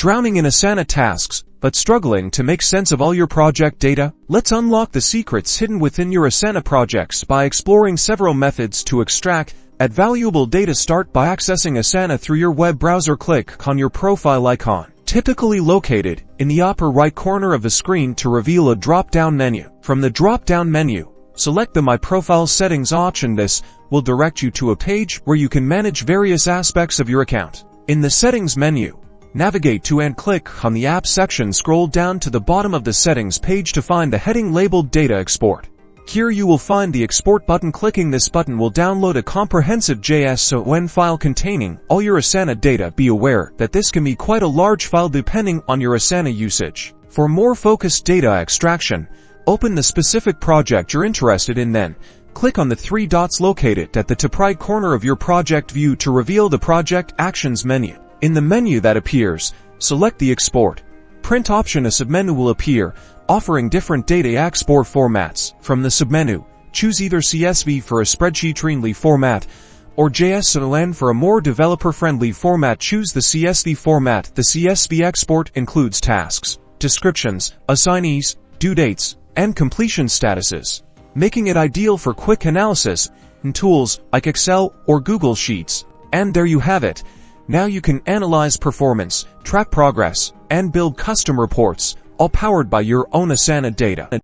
Drowning in Asana tasks, but struggling to make sense of all your project data? Let's unlock the secrets hidden within your Asana projects by exploring several methods to extract valuable data. Start by accessing Asana through your web browser. Click on your profile icon, typically located in the upper right corner of the screen, to reveal a drop-down menu. From the drop-down menu, select the My Profile Settings option. This will direct you to a page where you can manage various aspects of your account. In the Settings menu, navigate to and click on the Apps section. Scroll down to the bottom of the Settings page to find the heading labeled Data Export. Here you will find the Export button. Clicking this button will download a comprehensive JSON file containing all your Asana data. Be aware that this can be quite a large file depending on your Asana usage. For more focused data extraction, open the specific project you're interested in, then click on the three dots located at the top right corner of your project view to reveal the Project Actions menu. In the menu that appears, select the Export Print option. A submenu will appear, offering different data export formats. From the submenu, choose either CSV for a spreadsheet-friendly format or JSON for a more developer-friendly format. Choose the CSV format. The CSV export includes tasks, descriptions, assignees, due dates, and completion statuses, making it ideal for quick analysis in tools like Excel or Google Sheets. And there you have it. Now you can analyze performance, track progress, and build custom reports, all powered by your own Asana data.